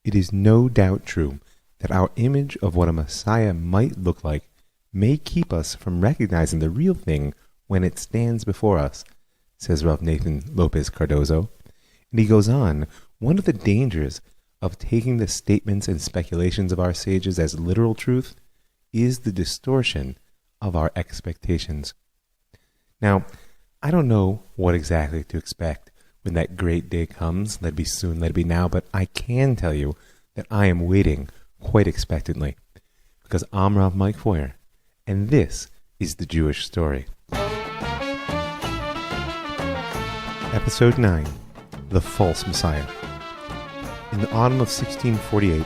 It is no doubt true that our image of what a Messiah might look like may keep us from recognizing the real thing when it stands before us, says Rav Nathan Lopez Cardozo. And he goes on, one of the dangers of taking the statements and speculations of our sages as literal truth is the distortion of our expectations. Now, I don't know what exactly to expect when that great day comes, let it be soon, let it be now, but I can tell you that I am waiting quite expectantly, because I'm Rav Mike Foyer, and this is the Jewish Story. Episode 9, The False Messiah. In the autumn of 1648,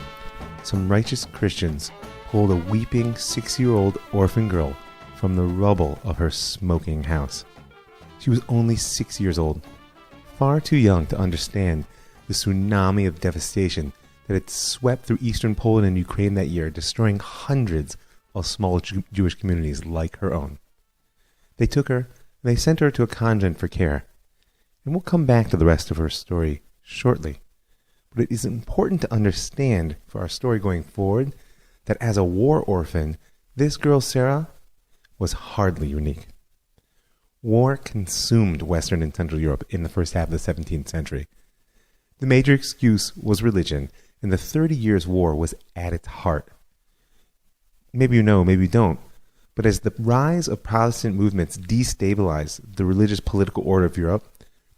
some righteous Christians pulled a weeping 6-year-old orphan girl from the rubble of her smoking house. She was only 6 years old, far too young to understand the tsunami of devastation that had swept through eastern Poland and Ukraine that year, destroying hundreds of small Jewish communities like her own. They took her and they sent her to a convent for care. And we'll come back to the rest of her story shortly. But it is important to understand for our story going forward that as a war orphan, this girl Sarah was hardly unique. War consumed Western and Central Europe in the first half of the 17th century. The major excuse was religion, and the 30 Years' War was at its heart. Maybe you know, maybe you don't, but as the rise of Protestant movements destabilized the religious political order of Europe,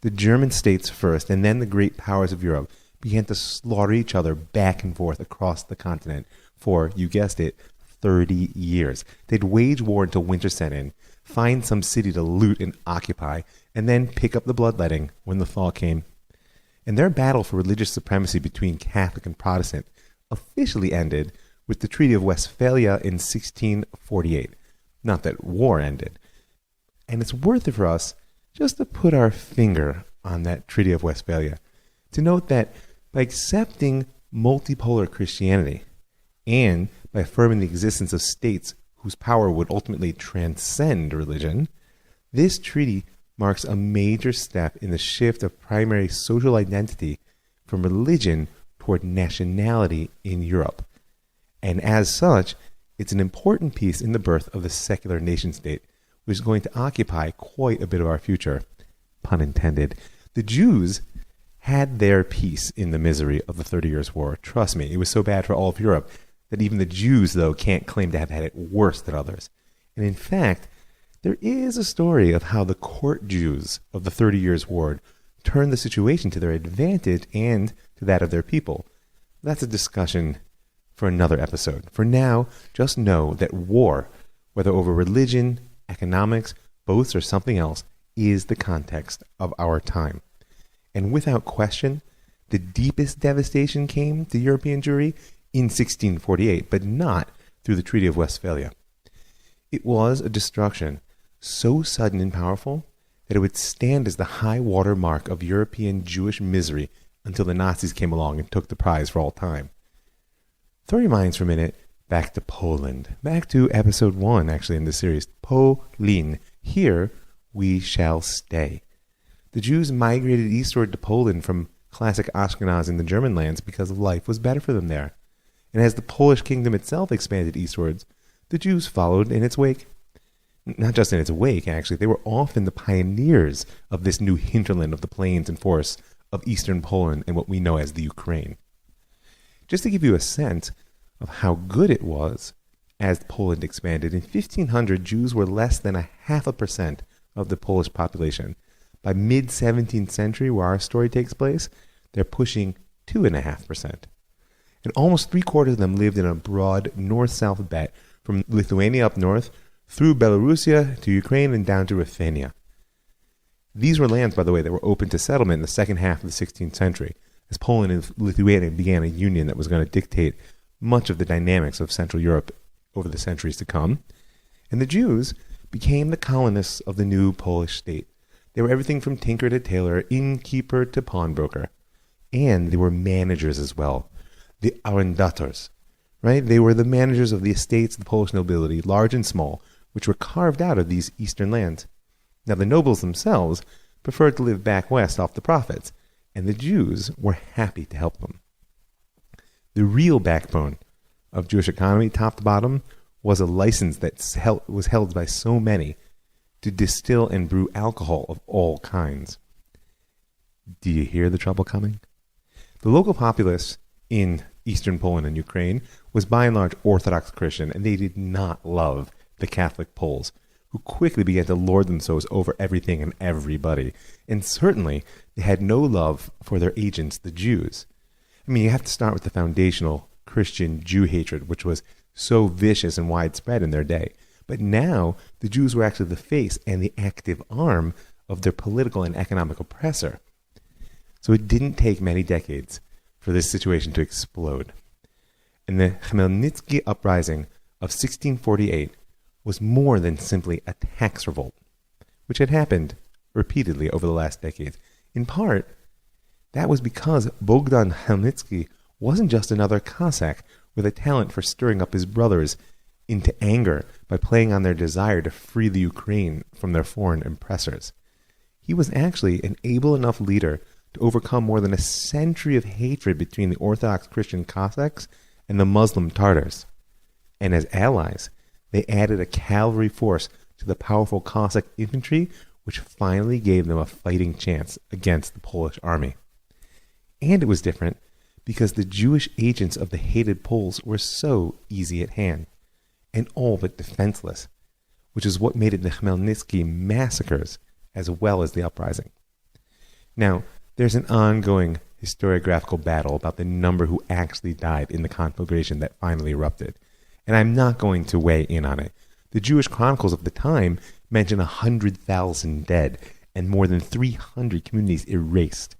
the German states first, and then the great powers of Europe began to slaughter each other back and forth across the continent for, you guessed it, 30 years. They'd wage war until winter set in, find some city to loot and occupy, and then pick up the bloodletting when the fall came. And their battle for religious supremacy between Catholic and Protestant officially ended with the Treaty of Westphalia in 1648. Not that war ended. And it's worth it for us just to put our finger on that Treaty of Westphalia, to note that by accepting multipolar Christianity and by affirming the existence of states whose power would ultimately transcend religion, this treaty marks a major step in the shift of primary social identity from religion toward nationality in Europe. And as such, it's an important piece in the birth of the secular nation-state, which is going to occupy quite a bit of our future, pun intended. The Jews had their piece in the misery of the 30 Years' War. Trust me, it was so bad for all of Europe that even the Jews, though, can't claim to have had it worse than others. And in fact, there is a story of how the court Jews of the 30 Years' War turned the situation to their advantage and to that of their people. That's a discussion for another episode. For now, just know that war, whether over religion, economics, both or something else, is the context of our time. And without question, the deepest devastation came to European Jewry in 1648, but not through the Treaty of Westphalia. It was a destruction so sudden and powerful that it would stand as the high water mark of European Jewish misery until the Nazis came along and took the prize for all time. Throw your minds for a minute back to Poland, back to episode 1 actually in the series, Polin. Here we shall stay. The Jews migrated eastward to Poland from classic Ashkenaz in the German lands because life was better for them there. And as the Polish kingdom itself expanded eastwards, the Jews followed in its wake. Not just in its wake, actually. They were often the pioneers of this new hinterland of the plains and forests of eastern Poland and what we know as the Ukraine. Just to give you a sense of how good it was as Poland expanded, in 1500, Jews were less than 0.5% of the Polish population. By mid-17th century, where our story takes place, they're pushing 2.5%. And almost 3/4 of them lived in a broad north-south bet from Lithuania up north through Belarusia to Ukraine and down to Ruthenia. These were lands, by the way, that were open to settlement in the second half of the 16th century, as Poland and Lithuania began a union that was going to dictate much of the dynamics of Central Europe over the centuries to come. And the Jews became the colonists of the new Polish state. They were everything from tinker to tailor, innkeeper to pawnbroker. And they were managers as well. The arrendators, right? They were the managers of the estates of the Polish nobility, large and small, which were carved out of these eastern lands. Now, the nobles themselves preferred to live back west off the profits, and the Jews were happy to help them. The real backbone of Jewish economy, top to bottom, was a license that was held by so many to distill and brew alcohol of all kinds. Do you hear the trouble coming? The local populace in eastern Poland and Ukraine was by and large Orthodox Christian, and they did not love the Catholic Poles, who quickly began to lord themselves over everything and everybody. And certainly, they had no love for their agents, the Jews. I mean, you have to start with the foundational Christian Jew hatred, which was so vicious and widespread in their day. But now, the Jews were actually the face and the active arm of their political and economic oppressor. So it didn't take many decades for this situation to explode. And the Khmelnytsky Uprising of 1648 was more than simply a tax revolt, which had happened repeatedly over the last decades. In part, that was because Bogdan Khmelnytsky wasn't just another Cossack with a talent for stirring up his brothers into anger by playing on their desire to free the Ukraine from their foreign oppressors. He was actually an able enough leader to overcome more than a century of hatred between the Orthodox Christian Cossacks and the Muslim Tartars. And as allies, they added a cavalry force to the powerful Cossack infantry, which finally gave them a fighting chance against the Polish army. And it was different because the Jewish agents of the hated Poles were so easy at hand, and all but defenseless, which is what made it the Khmelnytsky massacres as well as the uprising. Now, there's an ongoing historiographical battle about the number who actually died in the conflagration that finally erupted, and I'm not going to weigh in on it. The Jewish chronicles of the time mention 100,000 dead and more than 300 communities erased.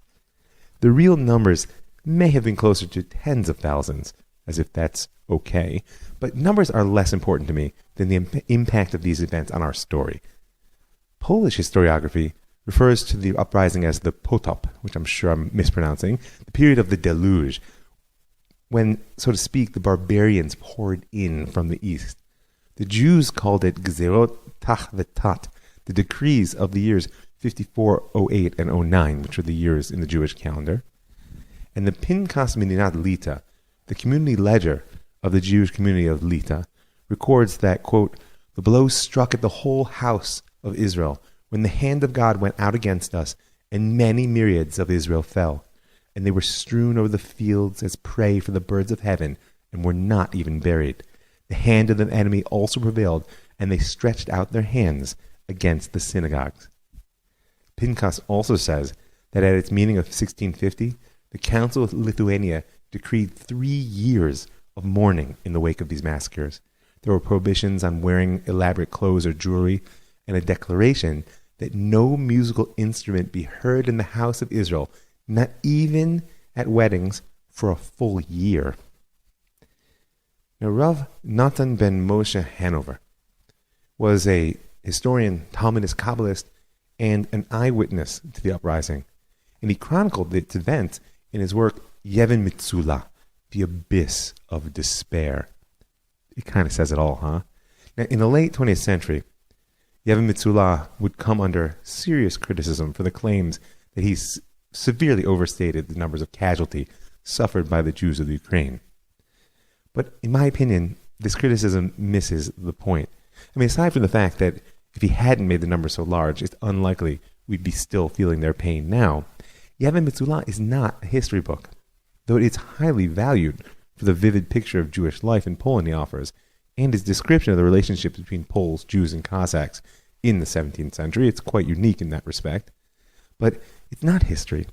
The real numbers may have been closer to tens of thousands, as if that's okay, but numbers are less important to me than the impact of these events on our story. Polish historiography refers to the uprising as the potop, which I'm sure I'm mispronouncing, the period of the deluge, when, so to speak, the barbarians poured in from the east. The Jews called it gzerot tach v'tat, the decrees of the years 54, 08, and 09, which are the years in the Jewish calendar. And the Pinkas Medinat Lita, the community ledger of the Jewish community of Lita, records that, quote, the blow struck at the whole house of Israel when the hand of God went out against us, and many myriads of Israel fell, and they were strewn over the fields as prey for the birds of heaven, and were not even buried. The hand of the enemy also prevailed, and they stretched out their hands against the synagogues. Pinkas also says that at its meeting of 1650, the Council of Lithuania decreed 3 years of mourning in the wake of these massacres. There were prohibitions on wearing elaborate clothes or jewelry, and a declaration that no musical instrument be heard in the house of Israel, not even at weddings, for a full year. Now, Rav Natan ben Moshe Hanover was a historian, Talmudist Kabbalist, and an eyewitness to the uprising, and he chronicled its events in his work Yevon Mitzula, The Abyss of Despair. It kind of says it all, huh? Now, in the late 20th century, Yevon Mitzula would come under serious criticism for the claims that he severely overstated the numbers of casualty suffered by the Jews of the Ukraine. But in my opinion, this criticism misses the point. I mean, aside from the fact that if he hadn't made the numbers so large, it's unlikely we'd be still feeling their pain now, Yevon Mitzula is not a history book, though it's highly valued for the vivid picture of Jewish life in Poland he offers, and his description of the relationship between Poles, Jews, and Cossacks in the 17th century. It's quite unique in that respect. But it's not history.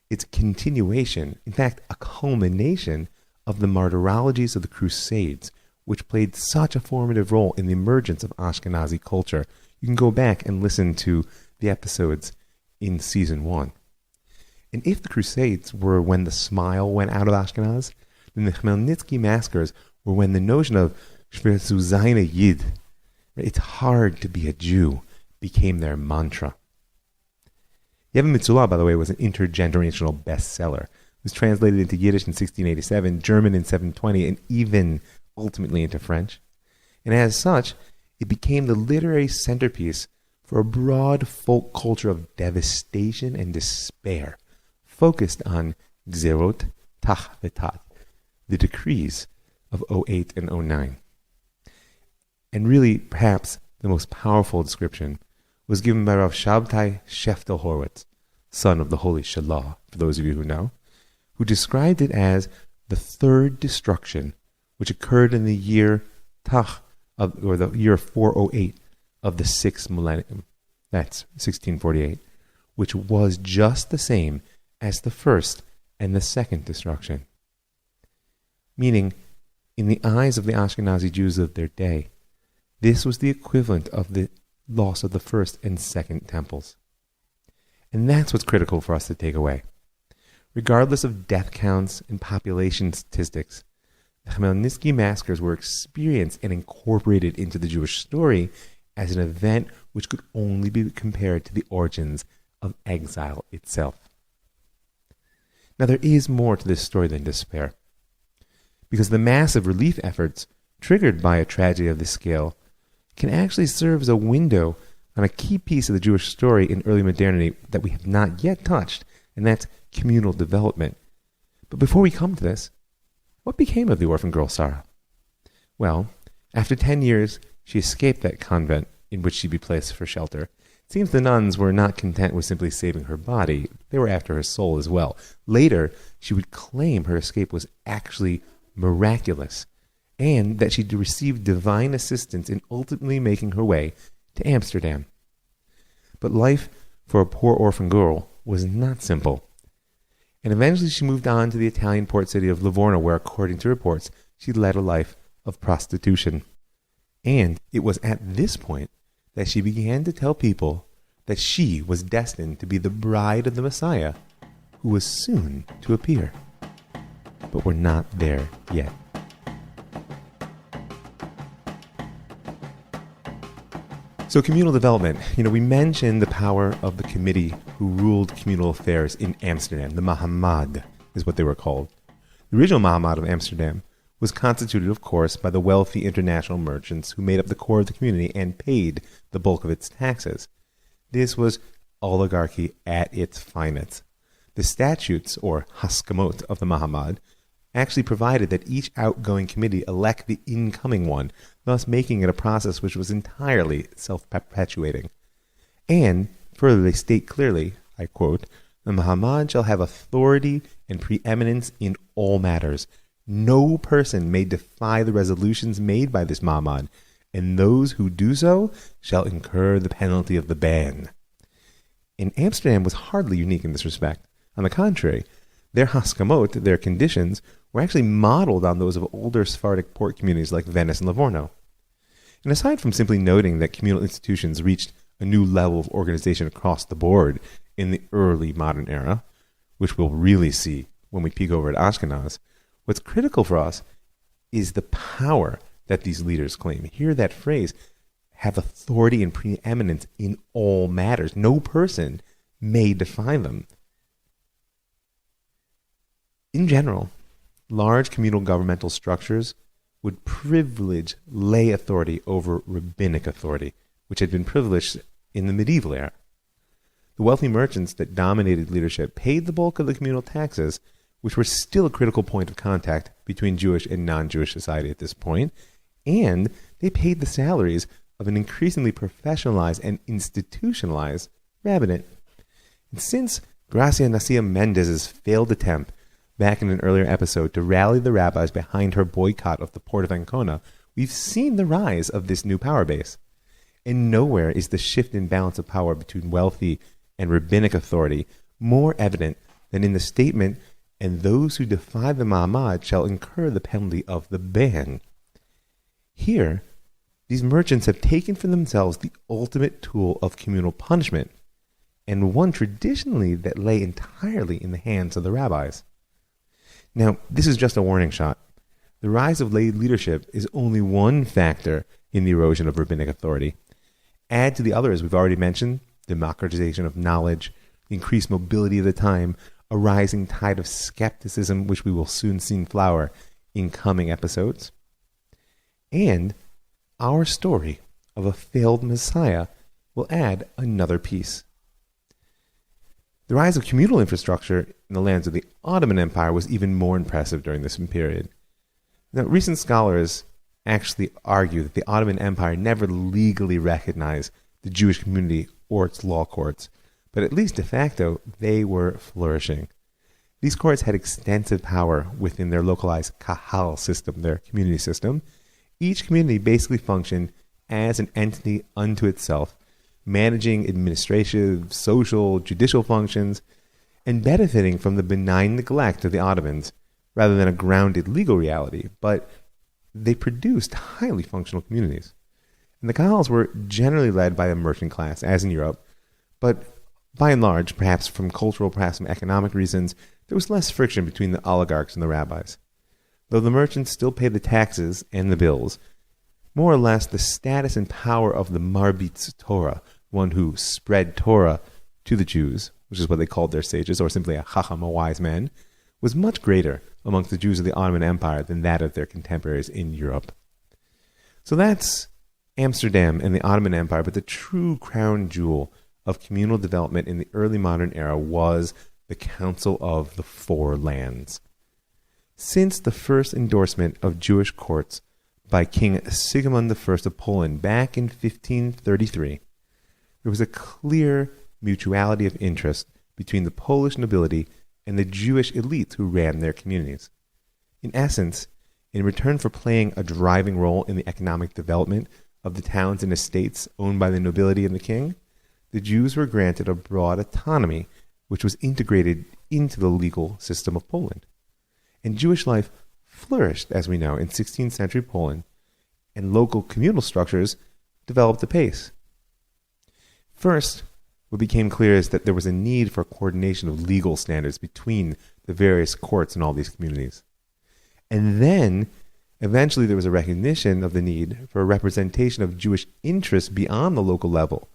It's a continuation, in fact, a culmination of the martyrologies of the Crusades, which played such a formative role in the emergence of Ashkenazi culture. You can go back and listen to the episodes in Season 1. And if the Crusades were when the smile went out of Ashkenaz, then the Khmelnytsky massacres were when the notion of Schwer zu sein a Yid, it's hard to be a Jew, became their mantra. Yevon Mitzula, by the way, was an intergenerational bestseller. It was translated into Yiddish in 1687, German in 720, and even ultimately into French. And as such, it became the literary centerpiece for a broad folk culture of devastation and despair, focused on gzerot tach v'tat, the decrees of '08 and '09. And really, perhaps the most powerful description was given by Rav Shabtai Tzvi, son of the Holy Shalah, for those of you who know, who described it as the third destruction, which occurred in the year Tach, or the year 408 of the sixth millennium. That's 1648, which was just the same as the first and the second destruction. Meaning, in the eyes of the Ashkenazi Jews of their day, this was the equivalent of the loss of the first and second temples. And that's what's critical for us to take away. Regardless of death counts and population statistics, the Khmelnytsky massacres were experienced and incorporated into the Jewish story as an event which could only be compared to the origins of exile itself. Now, there is more to this story than despair, because the massive relief efforts triggered by a tragedy of this scale can actually serve as a window on a key piece of the Jewish story in early modernity that we have not yet touched, and that's communal development. But before we come to this, what became of the orphan girl Sarah? Well, after 10 years, she escaped that convent in which she'd be placed for shelter. It seems the nuns were not content with simply saving her body. They were after her soul as well. Later, she would claim her escape was actually miraculous, and that she'd received divine assistance in ultimately making her way to Amsterdam. But life for a poor orphan girl was not simple. And eventually she moved on to the Italian port city of Livorno, where, according to reports, she led a life of prostitution. And it was at this point that she began to tell people that she was destined to be the bride of the Messiah, who was soon to appear. But we're not there yet. So communal development, we mentioned the power of the committee who ruled communal affairs in Amsterdam. The Mahamad is what they were called. The original Mahamad of Amsterdam was constituted, of course, by the wealthy international merchants who made up the core of the community and paid the bulk of its taxes. This was oligarchy at its finest. The statutes, or haskamot, of the Mahamad actually provided that each outgoing committee elect the incoming one, thus making it a process which was entirely self-perpetuating. And, further, they state clearly, I quote, "The Mahamad shall have authority and preeminence in all matters. No person may defy the resolutions made by this Mahamad, and those who do so shall incur the penalty of the ban." And Amsterdam was hardly unique in this respect. On the contrary, their haskamot, their conditions, were actually modeled on those of older Sephardic port communities like Venice and Livorno. And aside from simply noting that communal institutions reached a new level of organization across the board in the early modern era, which we'll really see when we peek over at Ashkenaz, what's critical for us is the power that these leaders claim. Hear that phrase, have authority and preeminence in all matters. No person may defy them. In general, large communal governmental structures would privilege lay authority over rabbinic authority, which had been privileged in the medieval era. The wealthy merchants that dominated leadership paid the bulk of the communal taxes, which were still a critical point of contact between Jewish and non-Jewish society at this point, and they paid the salaries of an increasingly professionalized and institutionalized rabbinate. And since Gracia Nacia Mendez's failed attempt back in an earlier episode to rally the rabbis behind her boycott of the port of Ancona, we've seen the rise of this new power base. And nowhere is the shift in balance of power between wealthy and rabbinic authority more evident than in the statement, "And those who defy the Mahamad shall incur the penalty of the ban." Here, these merchants have taken for themselves the ultimate tool of communal punishment, and one traditionally that lay entirely in the hands of the rabbis. Now, this is just a warning shot. The rise of lay leadership is only one factor in the erosion of rabbinic authority. Add to the others we've already mentioned, democratization of knowledge, the increased mobility of the time, a rising tide of skepticism, which we will soon see flower in coming episodes, and our story of a failed Messiah will add another piece. The rise of communal infrastructure in the lands of the Ottoman Empire was even more impressive during this period. Now, recent scholars actually argue that the Ottoman Empire never legally recognized the Jewish community or its law courts, but at least de facto, they were flourishing. These courts had extensive power within their localized kahal system, their community system. Each community basically functioned as an entity unto itself, managing administrative, social, judicial functions, and benefiting from the benign neglect of the Ottomans, rather than a grounded legal reality, but they produced highly functional communities. And the kahals were generally led by a merchant class, as in Europe, but by and large, perhaps from cultural, perhaps from economic reasons, there was less friction between the oligarchs and the rabbis. Though the merchants still paid the taxes and the bills, more or less the status and power of the marbitz Torah, one who spread Torah to the Jews, which is what they called their sages, or simply a chacham, a wise man, was much greater amongst the Jews of the Ottoman Empire than that of their contemporaries in Europe. So that's Amsterdam and the Ottoman Empire, but the true crown jewel of communal development in the early modern era was the Council of the Four Lands. Since the first endorsement of Jewish courts by King Sigismund I of Poland back in 1533, there was a clear mutuality of interest between the Polish nobility and the Jewish elites who ran their communities. In essence, in return for playing a driving role in the economic development of the towns and estates owned by the nobility and the king, the Jews were granted a broad autonomy which was integrated into the legal system of Poland. And Jewish life flourished, as we know, in 16th century Poland, and local communal structures developed apace. First, what became clear is that there was a need for coordination of legal standards between the various courts in all these communities. And then, eventually, there was a recognition of the need for a representation of Jewish interests beyond the local level.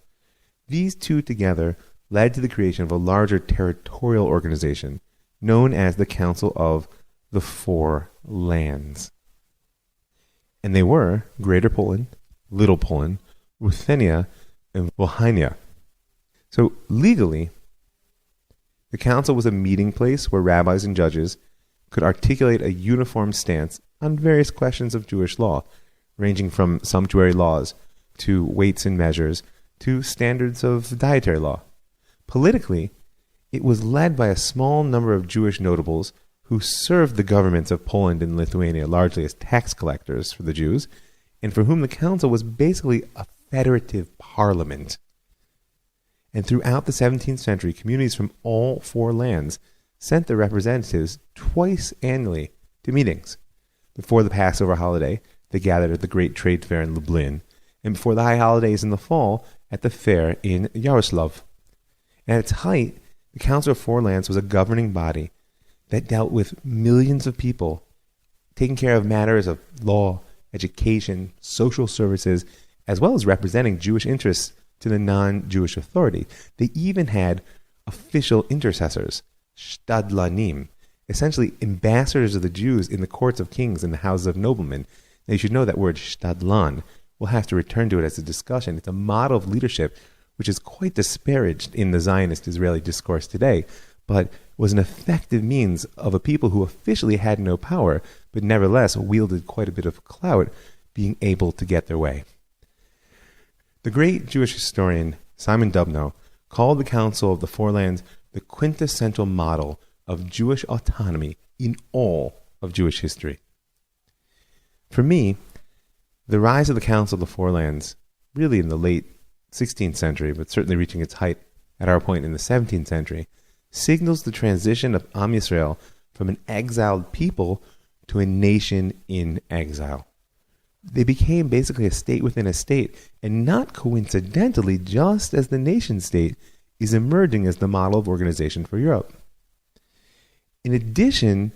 These two together led to the creation of a larger territorial organization known as the Council of the Four Lands. And they were Greater Poland, Little Poland, Ruthenia, and Volhynia. So legally, the council was a meeting place where rabbis and judges could articulate a uniform stance on various questions of Jewish law, ranging from sumptuary laws to weights and measures to standards of dietary law. Politically, it was led by a small number of Jewish notables who served the governments of Poland and Lithuania largely as tax collectors for the Jews, and for whom the council was basically a federative parliament. And throughout the 17th century, communities from all four lands sent their representatives twice annually to meetings. Before the Passover holiday, they gathered at the Great Trade Fair in Lublin, and before the high holidays in the fall, at the fair in Yaroslav. At its height, the Council of Four Lands was a governing body that dealt with millions of people, taking care of matters of law, education, social services, as well as representing Jewish interests to the non-Jewish authority. They even had official intercessors, shtadlanim, essentially ambassadors of the Jews in the courts of kings and the houses of noblemen. Now you should know that word shtadlan. We'll have to return to it as a discussion. It's a model of leadership which is quite disparaged in the Zionist Israeli discourse today, but was an effective means of a people who officially had no power, but nevertheless wielded quite a bit of clout, being able to get their way. The great Jewish historian Simon Dubnow called the Council of the Four Lands the quintessential model of Jewish autonomy in all of Jewish history. For me, the rise of the Council of the Four Lands, really in the late 16th century, but certainly reaching its height at our point in the 17th century, signals the transition of Am Yisrael from an exiled people to a nation in exile. They became basically a state within a state, and not coincidentally, just as the nation state is emerging as the model of organization for Europe. In addition,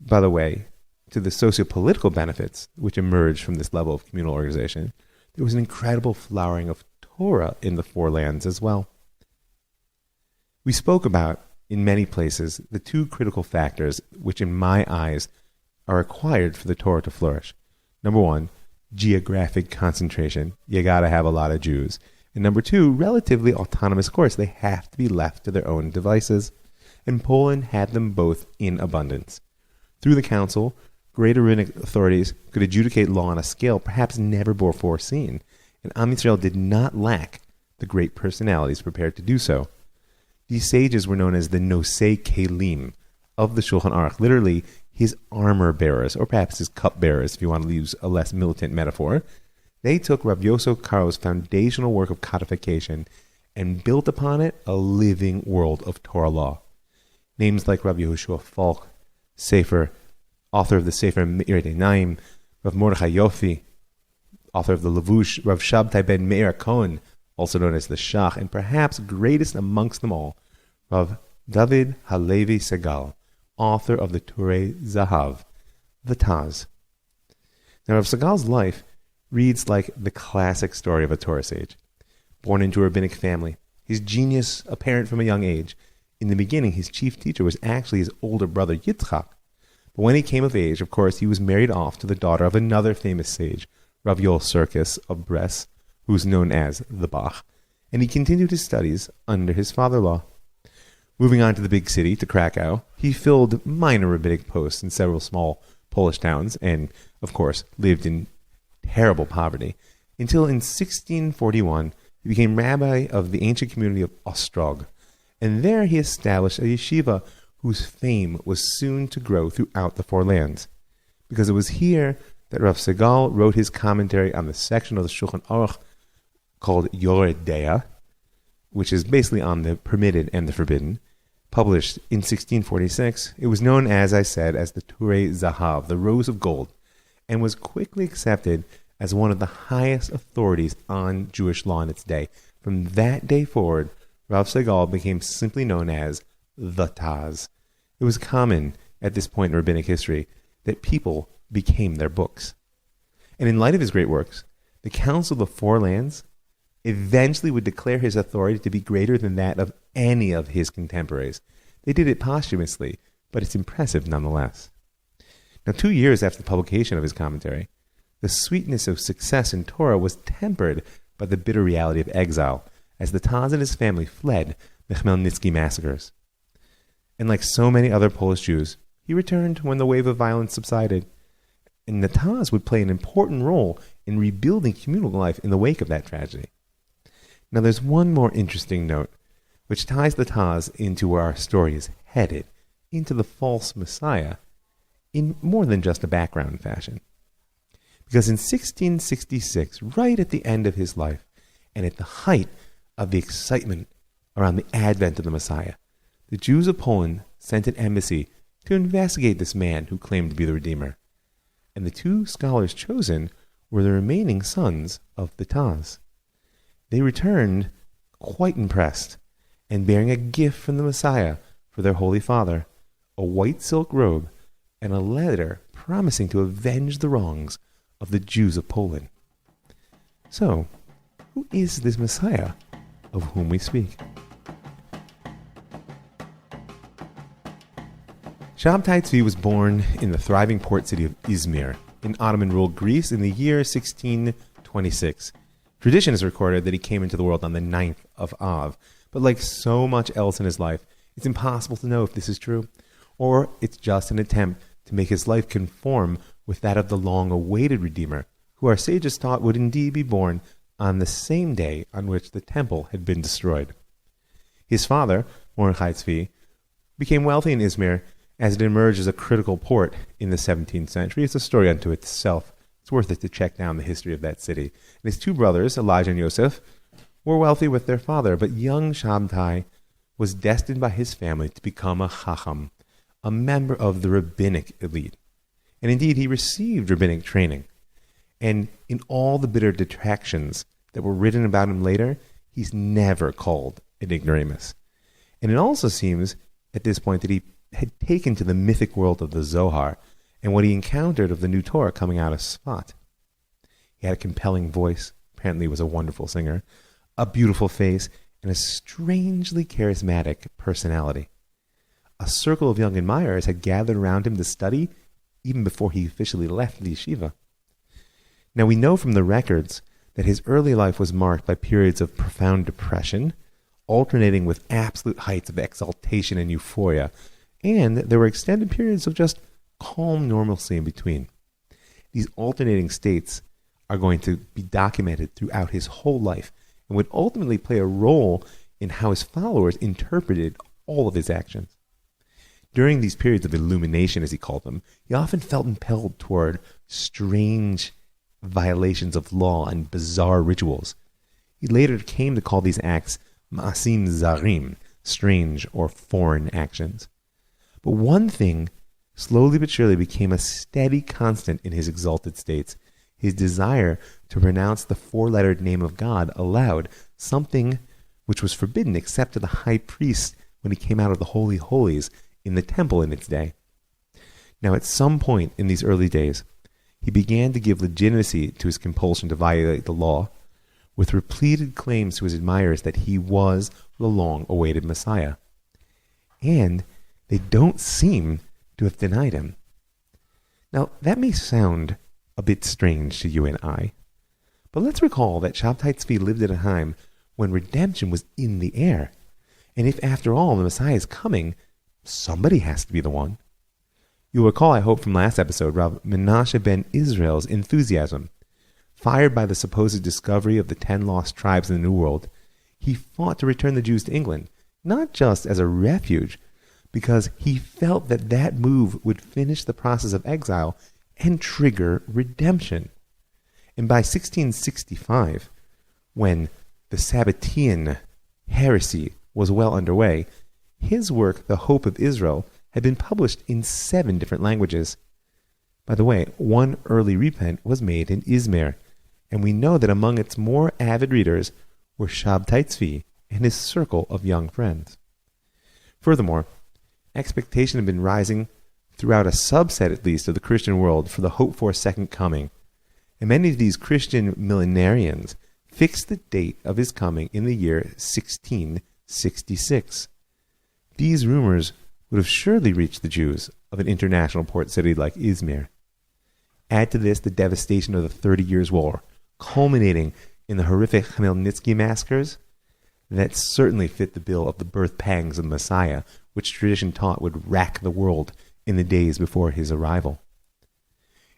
by the way, to the socio-political benefits which emerged from this level of communal organization, there was an incredible flowering of Torah in the Four Lands as well. We spoke about, in many places, the two critical factors which, in my eyes, are required for the Torah to flourish. Number one, geographic concentration. You got to have a lot of Jews. And number two, relatively autonomous courts. They have to be left to their own devices. And Poland had them both in abundance. Through the council, greater rabbinic authorities could adjudicate law on a scale perhaps never before seen, and Am Yisrael did not lack the great personalities prepared to do so. These sages were known as the Nosei Kelim of the Shulchan Aruch, literally his armor bearers, or perhaps his cup bearers, if you want to use a less militant metaphor. They took Rav Yosef Karo's foundational work of codification and built upon it a living world of Torah law. Names like Rav Yehoshua Falk, author of the Sefer Meir Denaim, Rav Mordechai Yofi, author of the Levush, Rav Shabtai ben Meir Cohen, also known as the Shach, and perhaps greatest amongst them all, Rav David Halevi Segal, author of the Turei Zahav, the Taz. Now, Rav Segal's life reads like the classic story of a Torah sage. Born into a rabbinic family, his genius apparent from a young age. In the beginning, his chief teacher was actually his older brother Yitzchak. But when he came of age, of course, he was married off to the daughter of another famous sage, Rav Yoel Sirkis of Brest, who's known as the Bach, and he continued his studies under his father-in-law. Moving on to the big city, to Krakow, he filled minor rabbinic posts in several small Polish towns and, of course, lived in terrible poverty, until in 1641 he became rabbi of the ancient community of Ostrog, and there he established a yeshiva whose fame was soon to grow throughout the Four Lands, because it was here that Rav Segal wrote his commentary on the section of the Shulchan Aruch called Yored Dea, which is basically on the permitted and the forbidden. Published in 1646, it was known, as I said, as the Turei Zahav, the Rose of Gold, and was quickly accepted as one of the highest authorities on Jewish law in its day. From that day forward, Rav Segal became simply known as the Taz. It was common at this point in rabbinic history that people became their books. And in light of his great works, the Council of the Four Lands eventually would declare his authority to be greater than that of any of his contemporaries. They did it posthumously, but it's impressive nonetheless. Now, 2 years after the publication of his commentary, the sweetness of success in Torah was tempered by the bitter reality of exile, as the Taz and his family fled the Khmelnytsky massacres. And like so many other Polish Jews, he returned when the wave of violence subsided, and the Taz would play an important role in rebuilding communal life in the wake of that tragedy. Now, there's one more interesting note, which ties the Taz into where our story is headed, into the false Messiah, in more than just a background fashion. Because in 1666, right at the end of his life, and at the height of the excitement around the advent of the Messiah, the Jews of Poland sent an embassy to investigate this man who claimed to be the Redeemer. And the two scholars chosen were the remaining sons of the Taz. They returned quite impressed, and bearing a gift from the Messiah for their Holy Father, a white silk robe, and a letter promising to avenge the wrongs of the Jews of Poland. So, who is this Messiah of whom we speak? Shabtai Tzvi was born in the thriving port city of Izmir in Ottoman-ruled Greece in the year 1626. Tradition has recorded that he came into the world on the 9th of Av, but like so much else in his life, it's impossible to know if this is true, or it's just an attempt to make his life conform with that of the long-awaited Redeemer, who our sages thought would indeed be born on the same day on which the temple had been destroyed. His father, Mordechai Tzvi, became wealthy in Izmir as it emerged as a critical port in the 17th century. It's a story unto itself. It's worth it to check down the history of that city. And his two brothers, Elijah and Yosef, were wealthy with their father, but young Shabtai was destined by his family to become a chacham, a member of the rabbinic elite. And indeed, he received rabbinic training. And in all the bitter detractions that were written about him later, he's never called an ignoramus. And it also seems at this point that he had taken to the mythic world of the Zohar and what he encountered of the new Torah coming out of Sfat. He had a compelling voice, apparently was a wonderful singer, a beautiful face, and a strangely charismatic personality. A circle of young admirers had gathered around him to study even before he officially left the yeshiva. Now, we know from the records that his early life was marked by periods of profound depression, alternating with absolute heights of exaltation and euphoria, and there were extended periods of just calm normalcy in between. These alternating states are going to be documented throughout his whole life and would ultimately play a role in how his followers interpreted all of his actions. During these periods of illumination, as he called them, he often felt impelled toward strange violations of law and bizarre rituals. He later came to call these acts ma'asim zarim, strange or foreign actions. But one thing slowly but surely became a steady constant in his exalted states, his desire to pronounce the four-lettered name of God aloud, something which was forbidden except to the high priest when he came out of the Holy Holies in the temple in its day. Now, at some point in these early days, he began to give legitimacy to his compulsion to violate the law, with repeated claims to his admirers that he was the long-awaited Messiah. And they don't seem to have denied him. Now, that may sound a bit strange to you and I, but let's recall that Shabtai Tzvi lived at a time when redemption was in the air. And if, after all, the Messiah is coming, somebody has to be the one. You'll recall, I hope, from last episode, Rav Menashe ben Israel's enthusiasm. Fired by the supposed discovery of the 10 lost tribes in the New World, he fought to return the Jews to England, not just as a refuge, because he felt that that move would finish the process of exile and trigger redemption. And by 1665, when the Sabbatean heresy was well underway, his work, The Hope of Israel, had been published in 7 different languages. By the way, one early reprint was made in Izmir, and we know that among its more avid readers were Shabtai Tzvi and his circle of young friends. Furthermore, expectation had been rising throughout a subset, at least, of the Christian world for the hoped-for second coming, and many of these Christian millenarians fixed the date of his coming in the year 1666. These rumors would have surely reached the Jews of an international port city like Izmir. Add to this the devastation of the 30 Years' War, culminating in the horrific Khmelnytsky massacres, that certainly fit the bill of the birth pangs of the Messiah, which tradition taught would rack the world in the days before his arrival.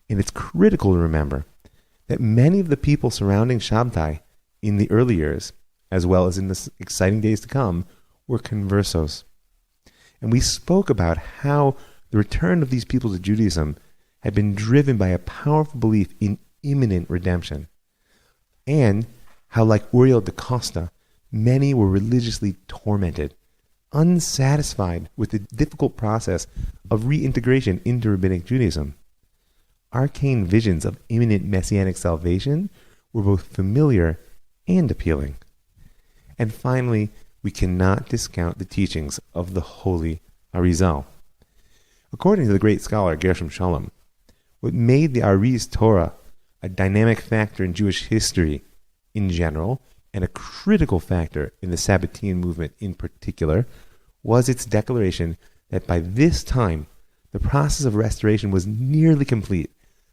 And it's critical to remember that many of the people surrounding Shabtai in the early years, as well as in the exciting days to come, were conversos. And we spoke about how the return of these people to Judaism had been driven by a powerful belief in imminent redemption, and how, like Uriel da Costa, many were religiously tormented, unsatisfied with the difficult process of reintegration into rabbinic Judaism. Arcane visions of imminent messianic salvation were both familiar and appealing. And finally, we cannot discount the teachings of the holy Arizal. According to the great scholar Gershom Shalom, what made the Ariz Torah a dynamic factor in Jewish history in general, and a critical factor in the Sabbatean movement in particular, was its declaration that by this time, the process of restoration was nearly complete.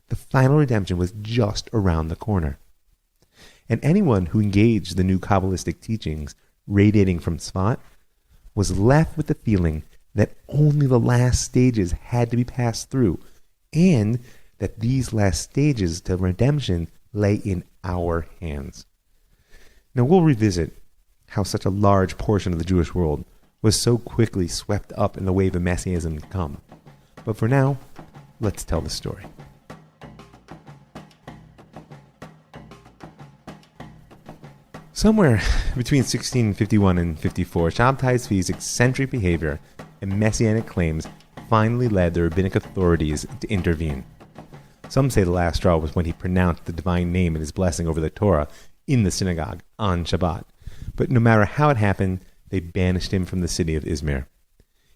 The final redemption was just around the corner. And anyone who engaged the new Kabbalistic teachings radiating from Tzfat was left with the feeling that only the last stages had to be passed through, and that these last stages to redemption lay in our hands. Now we'll revisit how such a large portion of the Jewish world was so quickly swept up in the wave of Messianism to come. But for now, let's tell the story. Somewhere between 1651 and 54, Shabtai Tzvi's eccentric behavior and messianic claims finally led the rabbinic authorities to intervene. Some say the last straw was when he pronounced the divine name and his blessing over the Torah in the synagogue on Shabbat. But no matter how it happened, they banished him from the city of Izmir.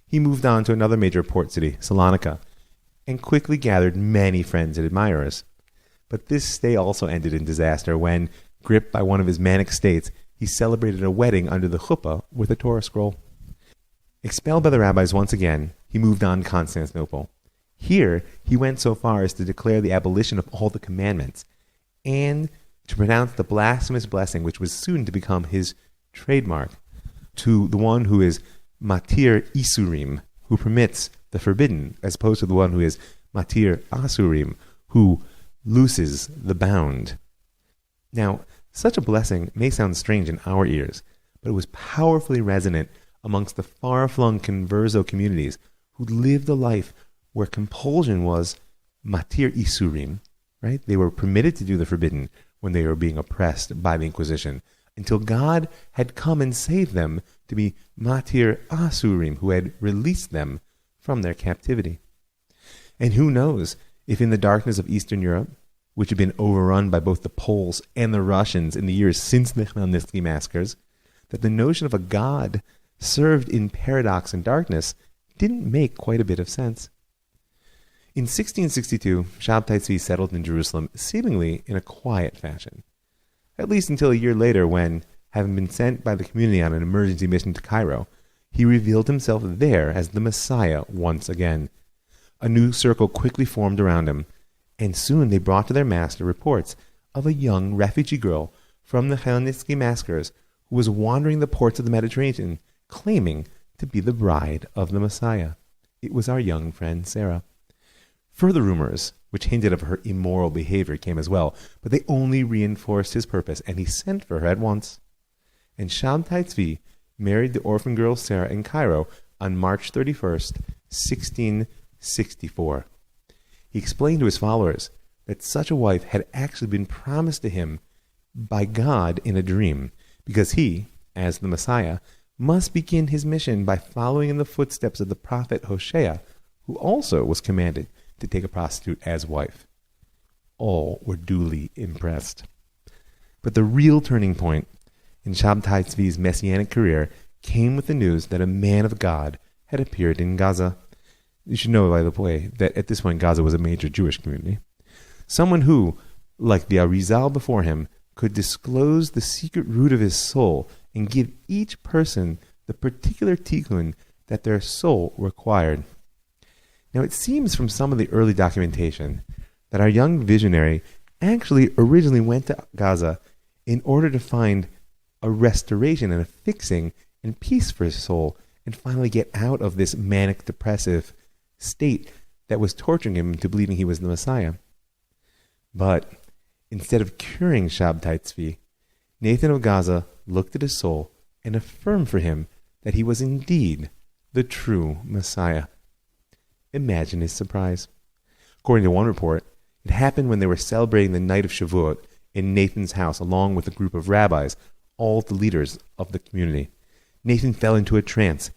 He moved on to another major port city, Salonika, and quickly gathered many friends and admirers. But this stay also ended in disaster when, gripped by one of his manic states, he celebrated a wedding under the chuppah with a Torah scroll. Expelled by the rabbis once again, he moved on to Constantinople. Here, he went so far as to declare the abolition of all the commandments, and to pronounce the blasphemous blessing which was soon to become his trademark, to the one who is matir isurim, who permits the forbidden, as opposed to the one who is matir asurim, who looses the bound. Now, such a blessing may sound strange in our ears, but it was powerfully resonant amongst the far-flung converso communities who lived a life where compulsion was matir isurim, right? They were permitted to do the forbidden when they were being oppressed by the Inquisition, until God had come and saved them to be matir asurim, who had released them from their captivity. And who knows if in the darkness of Eastern Europe, which had been overrun by both the Poles and the Russians in the years since the Khmelnytsky massacres, that the notion of a God served in paradox and darkness didn't make quite a bit of sense. In 1662, Shabtai Tzvi settled in Jerusalem seemingly in a quiet fashion, at least until a year later when, having been sent by the community on an emergency mission to Cairo, he revealed himself there as the Messiah once again. A new circle quickly formed around him, and soon they brought to their master reports of a young refugee girl from the Khmelnytsky massacres who was wandering the ports of the Mediterranean, claiming to be the bride of the Messiah. It was our young friend Sarah. Further rumors, which hinted of her immoral behavior, came as well, but they only reinforced his purpose, and he sent for her at once. And Shabtai Tzvi married the orphan girl Sarah in Cairo on March 31st, 1664. He explained to his followers that such a wife had actually been promised to him by God in a dream, because he, as the Messiah, must begin his mission by following in the footsteps of the prophet Hosea, who also was commanded to take a prostitute as wife. All were duly impressed. But the real turning point in Shabtai Tzvi's messianic career came with the news that a man of God had appeared in Gaza. You should know, by the way, that at this point Gaza was a major Jewish community. Someone who, like the Arizal before him, could disclose the secret root of his soul and give each person the particular tikkun that their soul required. Now, it seems from some of the early documentation that our young visionary actually originally went to Gaza in order to find a restoration and a fixing and peace for his soul and finally get out of this manic depressive state that was torturing him into believing he was the Messiah. But instead of curing Shabtai Tzvi, Nathan of Gaza looked at his soul and affirmed for him that he was indeed the true Messiah. Imagine his surprise. According to one report, it happened when they were celebrating the night of Shavuot in Nathan's house along with a group of rabbis, all the leaders of the community. Nathan fell into a trance,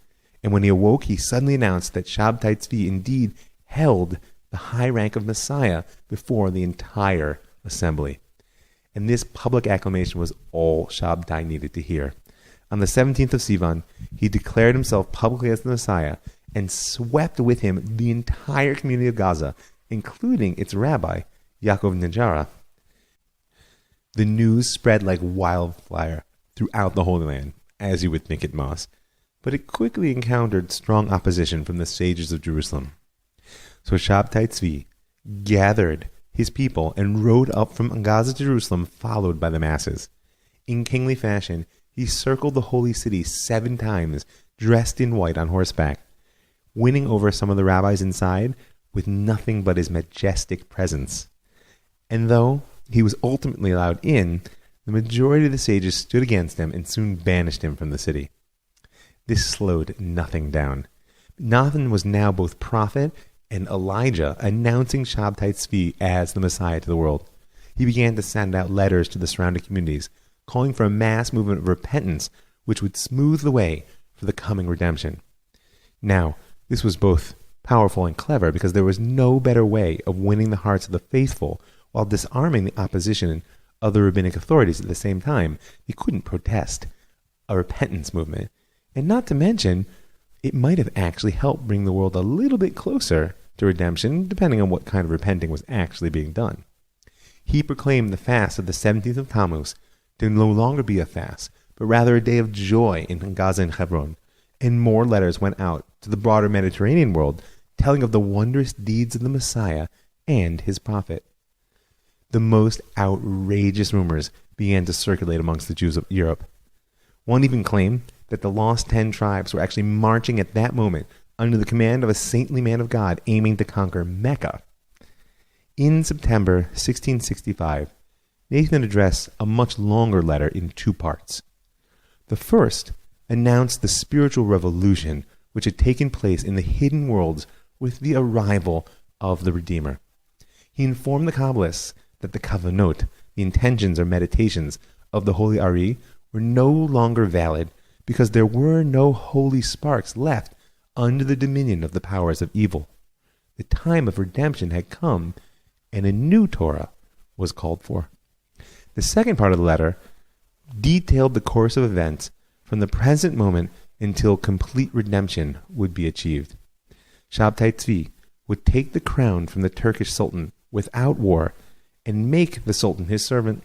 and when he awoke, he suddenly announced that Shabtai Tzvi indeed held the high rank of Messiah before the entire assembly. And this public acclamation was all Shabtai needed to hear. On the 17th of Sivan, he declared himself publicly as the Messiah and swept with him the entire community of Gaza, including its rabbi, Yaakov Najara. The news spread like wildfire throughout the Holy Land, as you would think it must, but it quickly encountered strong opposition from the sages of Jerusalem. So Shabtai Tzvi gathered his people and rode up from Gaza to Jerusalem, followed by the masses. In kingly fashion, he circled the holy city 7 times, dressed in white on horseback, winning over some of the rabbis inside with nothing but his majestic presence. And though he was ultimately allowed in, the majority of the sages stood against him and soon banished him from the city. This slowed nothing down. Nathan was now both prophet and Elijah, announcing Shabtai Tzvi as the Messiah to the world. He began to send out letters to the surrounding communities, calling for a mass movement of repentance which would smooth the way for the coming redemption. Now, this was both powerful and clever because there was no better way of winning the hearts of the faithful while disarming the opposition of the rabbinic authorities at the same time. He couldn't protest a repentance movement. And not to mention, it might have actually helped bring the world a little bit closer to redemption, depending on what kind of repenting was actually being done. He proclaimed the fast of the 17th of Tammuz to no longer be a fast, but rather a day of joy in Gaza and Hebron. And more letters went out to the broader Mediterranean world, telling of the wondrous deeds of the Messiah and his prophet. The most outrageous rumors began to circulate amongst the Jews of Europe. One even claimed that the lost 10 tribes were actually marching at that moment under the command of a saintly man of God aiming to conquer Mecca. In September 1665, Nathan addressed a much longer letter in 2 parts. The first announced the spiritual revolution which had taken place in the hidden worlds with the arrival of the Redeemer. He informed the Kabbalists that the kavanot, the intentions or meditations of the Holy Ari, were no longer valid because there were no holy sparks left under the dominion of the powers of evil. The time of redemption had come, and a new Torah was called for. The second part of the letter detailed the course of events from the present moment until complete redemption would be achieved. Shabtai Tzvi would take the crown from the Turkish Sultan without war and make the Sultan his servant.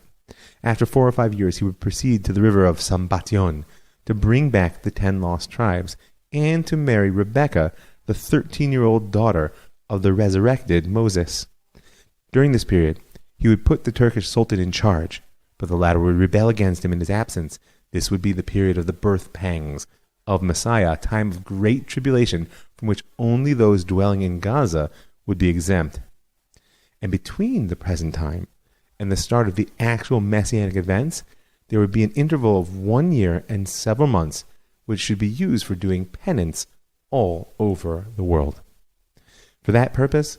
After 4 or 5 years, he would proceed to the river of Sambation to bring back the 10 lost tribes and to marry Rebecca, the 13-year-old daughter of the resurrected Moses. During this period, he would put the Turkish Sultan in charge, but the latter would rebel against him in his absence. This would be the period of the birth pangs of Messiah, a time of great tribulation from which only those dwelling in Gaza would be exempt. And between the present time and the start of the actual messianic events, there would be an interval of 1 year and several months which should be used for doing penance all over the world. For that purpose,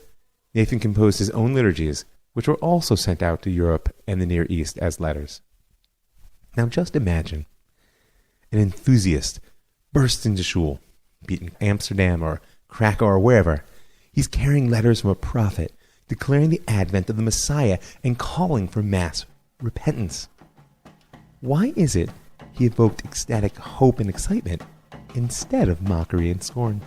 Nathan composed his own liturgies, which were also sent out to Europe and the Near East as letters. Now just imagine an enthusiast bursts into shul, be it in Amsterdam or Krakow or wherever. He's carrying letters from a prophet, declaring the advent of the Messiah and calling for mass repentance. Why is it he evoked ecstatic hope and excitement instead of mockery and scorn?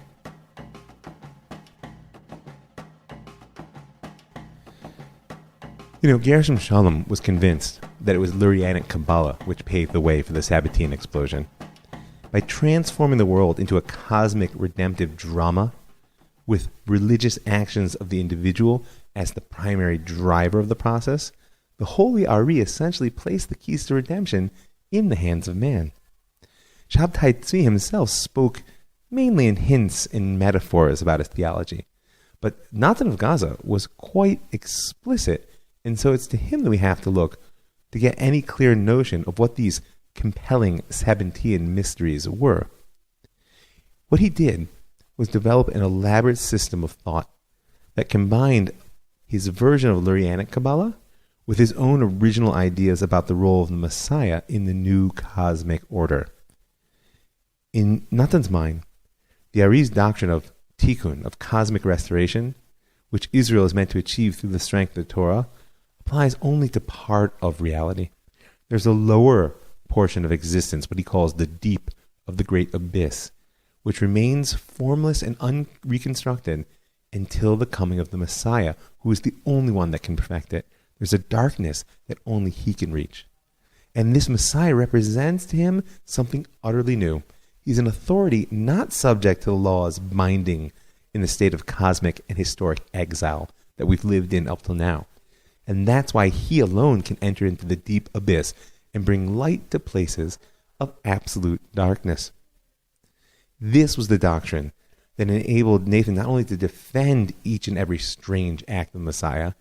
Gershom Scholem was convinced that it was Lurianic Kabbalah which paved the way for the Sabbatean explosion. By transforming the world into a cosmic redemptive drama, with religious actions of the individual as the primary driver of the process, the Holy Ari essentially placed the keys to redemption in the hands of man. Shabtai Tzvi himself spoke mainly in hints and metaphors about his theology, but Nathan of Gaza was quite explicit, and so it's to him that we have to look to get any clear notion of what these compelling Sabbatean mysteries were. What he did was develop an elaborate system of thought that combined his version of Lurianic Kabbalah with his own original ideas about the role of the Messiah in the new cosmic order. In Nathan's mind, the Ari's doctrine of tikkun, of cosmic restoration, which Israel is meant to achieve through the strength of the Torah, applies only to part of reality. There's a lower portion of existence, what he calls the deep of the great abyss, which remains formless and unreconstructed until the coming of the Messiah, who is the only one that can perfect it. There's a darkness that only he can reach. And this Messiah represents to him something utterly new. He's an authority not subject to the laws binding in the state of cosmic and historic exile that we've lived in up till now. And that's why he alone can enter into the deep abyss and bring light to places of absolute darkness. This was the doctrine that enabled Nathan not only to defend each and every strange act of the Messiah,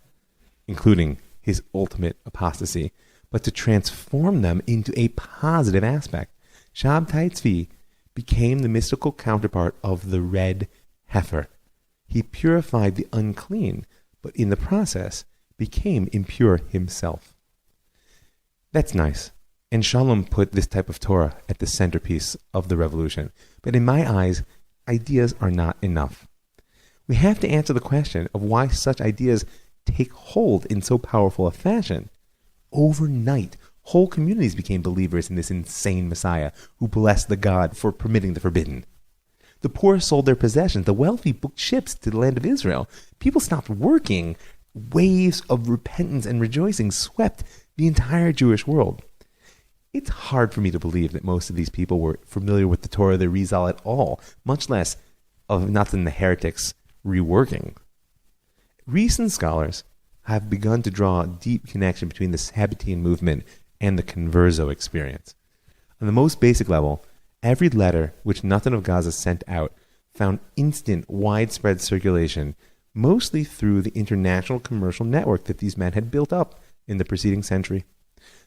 including his ultimate apostasy, but to transform them into a positive aspect. Shabtai Tzvi became the mystical counterpart of the red heifer. He purified the unclean, but in the process became impure himself. That's nice. And Shalom put this type of Torah at the centerpiece of the revolution. But in my eyes, ideas are not enough. We have to answer the question of why such ideas take hold in so powerful a fashion. Overnight, whole communities became believers in this insane Messiah who blessed the God for permitting the forbidden. The poor sold their possessions. The wealthy booked ships to the land of Israel. People stopped working. Waves of repentance and rejoicing swept the entire Jewish world. It's hard for me to believe that most of these people were familiar with the Torah, the Rizal at all, much less of Nathan the heretic's reworking. Recent scholars have begun to draw a deep connection between the Sabbatean movement and the converso experience. On the most basic level, every letter which Nathan of Gaza sent out found instant, widespread circulation, mostly through the international commercial network that these men had built up in the preceding century.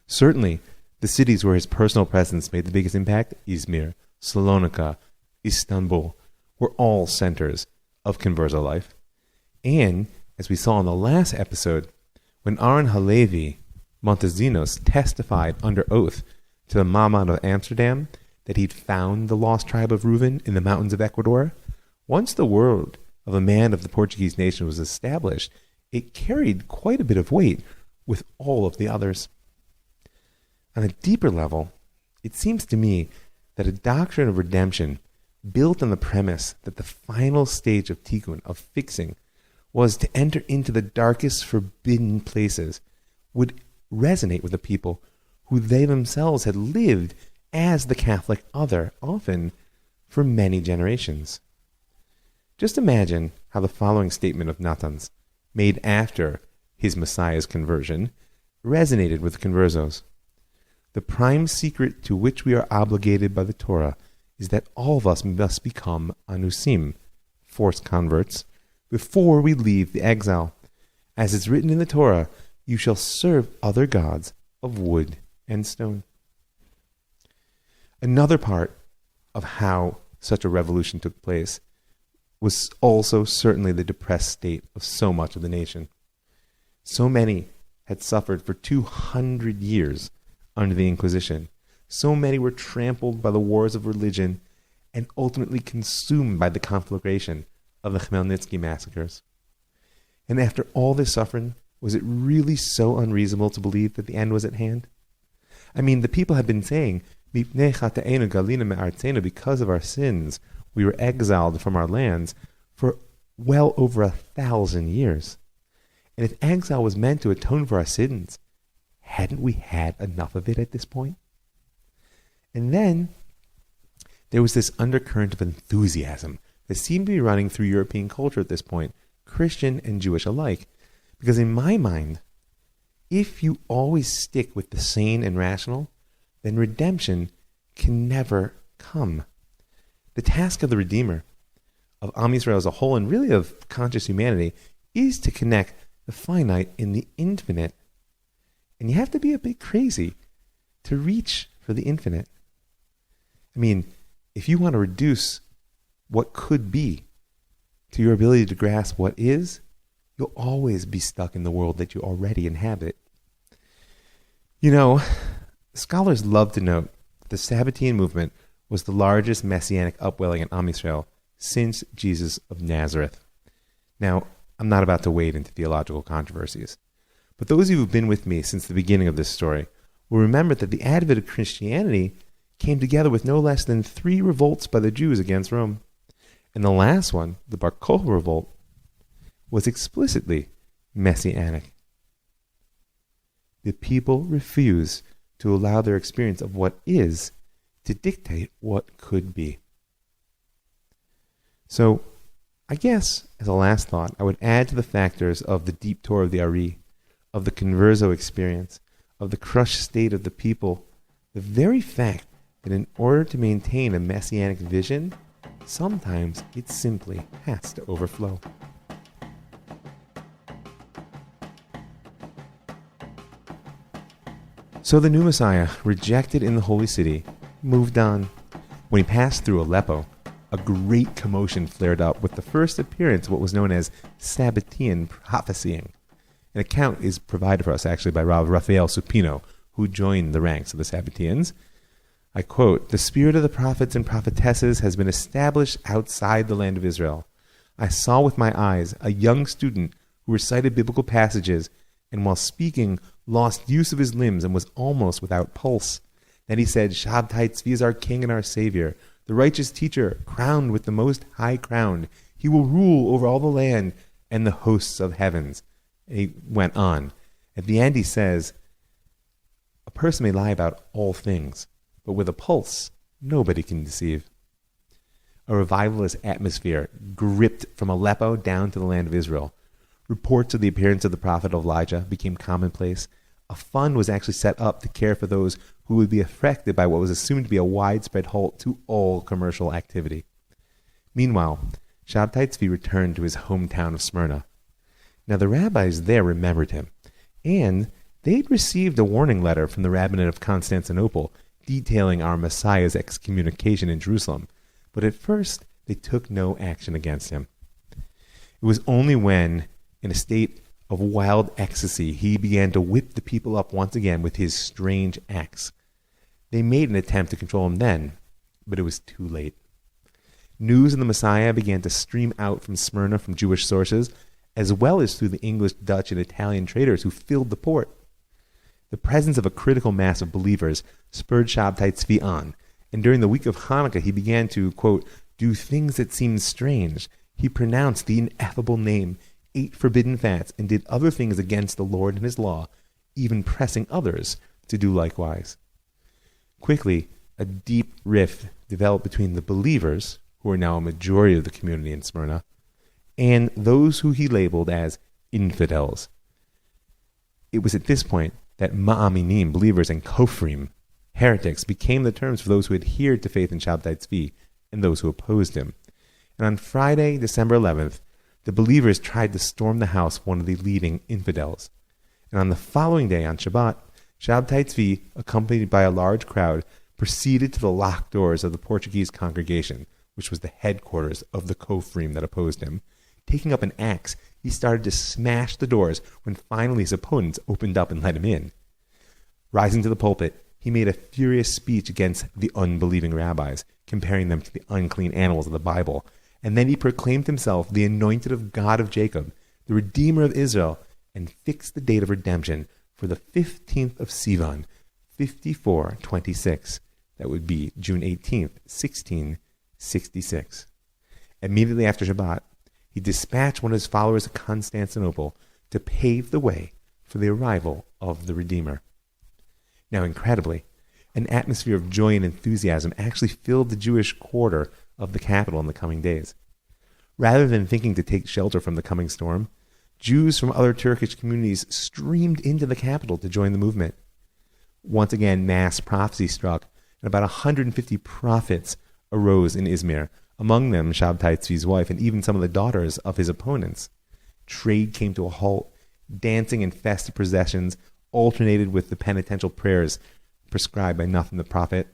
Certainly, the cities where his personal presence made the biggest impact, Izmir, Salonika, Istanbul, were all centers of converso life. And, as we saw in the last episode, when Aaron Halevi Montezinos testified under oath to the Mammon of Amsterdam that he'd found the lost tribe of Reuven in the mountains of Ecuador, once the word of a man of the Portuguese nation was established, it carried quite a bit of weight with all of the others. On a deeper level, it seems to me that a doctrine of redemption built on the premise that the final stage of tikkun, of fixing, was to enter into the darkest forbidden places, would resonate with the people who they themselves had lived as the Catholic other, often for many generations. Just imagine how the following statement of Natan's, made after his Messiah's conversion, resonated with conversos. The prime secret to which we are obligated by the Torah is that all of us must become anusim, forced converts, before we leave the exile. As it's written in the Torah, you shall serve other gods of wood and stone. Another part of how such a revolution took place was also certainly the depressed state of so much of the nation. So many had suffered for 200 years under the Inquisition. So many were trampled by the wars of religion and ultimately consumed by the conflagration of the Khmelnytsky massacres. And after all this suffering, was it really so unreasonable to believe that the end was at hand? I mean, the people had been saying, because of our sins, we were exiled from our lands for well over 1,000 years. And if exile was meant to atone for our sins, hadn't we had enough of it at this point? And then there was this undercurrent of enthusiasm that seemed to be running through European culture at this point, Christian and Jewish alike. Because in my mind, if you always stick with the sane and rational, then redemption can never come. The task of the Redeemer, of Am Yisrael as a whole, and really of conscious humanity, is to connect the finite in the infinite. And you have to be a bit crazy to reach for the infinite. I mean, if you want to reduce what could be to your ability to grasp what is, you'll always be stuck in the world that you already inhabit. You know, scholars love to note that the Shabbetai movement was the largest messianic upwelling in Am Yisrael since Jesus of Nazareth. Now, I'm not about to wade into theological controversies, but those of you who've been with me since the beginning of this story will remember that the advent of Christianity came together with no less than 3 revolts by the Jews against Rome. And the last one, the Bar Kokhba revolt, was explicitly messianic. The people refused to allow their experience of what is to dictate what could be. So, I guess, as a last thought, I would add to the factors of the deep Torah of the Ari, of the converso experience, of the crushed state of the people, the very fact that in order to maintain a messianic vision, sometimes it simply has to overflow. So the new Messiah, rejected in the holy city, moved on. When he passed through Aleppo, a great commotion flared up with the first appearance of what was known as Sabbatian prophesying. An account is provided for us actually by Rav Raphael Supino, who joined the ranks of the Sabbatians. I quote, "The spirit of the prophets and prophetesses has been established outside the land of Israel. I saw with my eyes a young student who recited biblical passages and while speaking lost use of his limbs and was almost without pulse. Then he said, 'Shabtai Tzvi is our king and our savior, the righteous teacher, crowned with the most high crown. He will rule over all the land and the hosts of heavens.'" And he went on. At the end he says, "A person may lie about all things, but with a pulse, nobody can deceive." A revivalist atmosphere gripped from Aleppo down to the land of Israel. Reports of the appearance of the prophet Elijah became commonplace. A fund was actually set up to care for those who would be affected by what was assumed to be a widespread halt to all commercial activity. Meanwhile, Shabtai Tzvi returned to his hometown of Smyrna. Now the rabbis there remembered him, and they'd received a warning letter from the rabbinate of Constantinople detailing our Messiah's excommunication in Jerusalem, but at first they took no action against him. It was only when, in a state of wild ecstasy, he began to whip the people up once again with his strange axe. They made an attempt to control him then, but it was too late. News of the Messiah began to stream out from Smyrna from Jewish sources, as well as through the English, Dutch, and Italian traders who filled the port. The presence of a critical mass of believers spurred Shabtai Tzvi on, and during the week of Hanukkah he began to, quote, do things that seemed strange. He pronounced the ineffable name, ate forbidden fats, and did other things against the Lord and his law, even pressing others to do likewise. Quickly, a deep rift developed between the believers, who were now a majority of the community in Smyrna, and those who he labeled as infidels. It was at this point that ma'aminim, believers, and kofrim, heretics, became the terms for those who adhered to faith in Shabtai Tzvi and those who opposed him. And on Friday, December 11th, the believers tried to storm the house of one of the leading infidels. And on the following day, on Shabbat, Shabtai Tzvi, accompanied by a large crowd, proceeded to the locked doors of the Portuguese congregation, which was the headquarters of the kofrim that opposed him. Taking up an axe, he started to smash the doors when finally his opponents opened up and let him in. Rising to the pulpit, he made a furious speech against the unbelieving rabbis, comparing them to the unclean animals of the Bible, and then he proclaimed himself the anointed of God of Jacob, the Redeemer of Israel, and fixed the date of redemption for the 15th of Sivan, 5426. That would be June 18th, 1666. Immediately after Shabbat, he dispatched one of his followers to Constantinople to pave the way for the arrival of the Redeemer. Now, incredibly, an atmosphere of joy and enthusiasm actually filled the Jewish quarter of the capital in the coming days. Rather than thinking to take shelter from the coming storm, Jews from other Turkish communities streamed into the capital to join the movement. Once again, mass prophecy struck, and about 150 prophets arose in Izmir, among them Shabtai Tzvi's wife and even some of the daughters of his opponents. Trade came to a halt. Dancing and festive processions alternated with the penitential prayers prescribed by Nathan the prophet.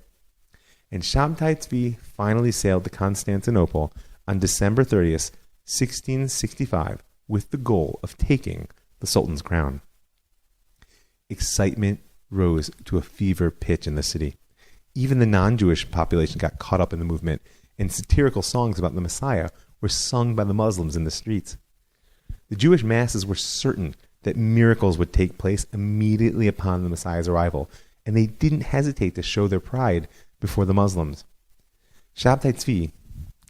And Shabtai Tzvi finally sailed to Constantinople on December 30th, 1665, with the goal of taking the Sultan's crown. Excitement rose to a fever pitch in the city. Even the non-Jewish population got caught up in the movement, and satirical songs about the Messiah were sung by the Muslims in the streets. The Jewish masses were certain that miracles would take place immediately upon the Messiah's arrival, and they didn't hesitate to show their pride before the Muslims. Shabtai Tzvi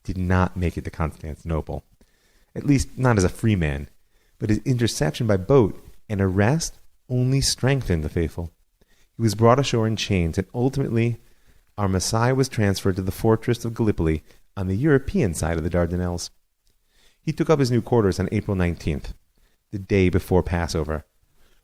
did not make it to Constantinople, at least not as a free man, but his interception by boat and arrest only strengthened the faithful. He was brought ashore in chains, and ultimately our Messiah was transferred to the fortress of Gallipoli on the European side of the Dardanelles. He took up his new quarters on April 19th, the day before Passover,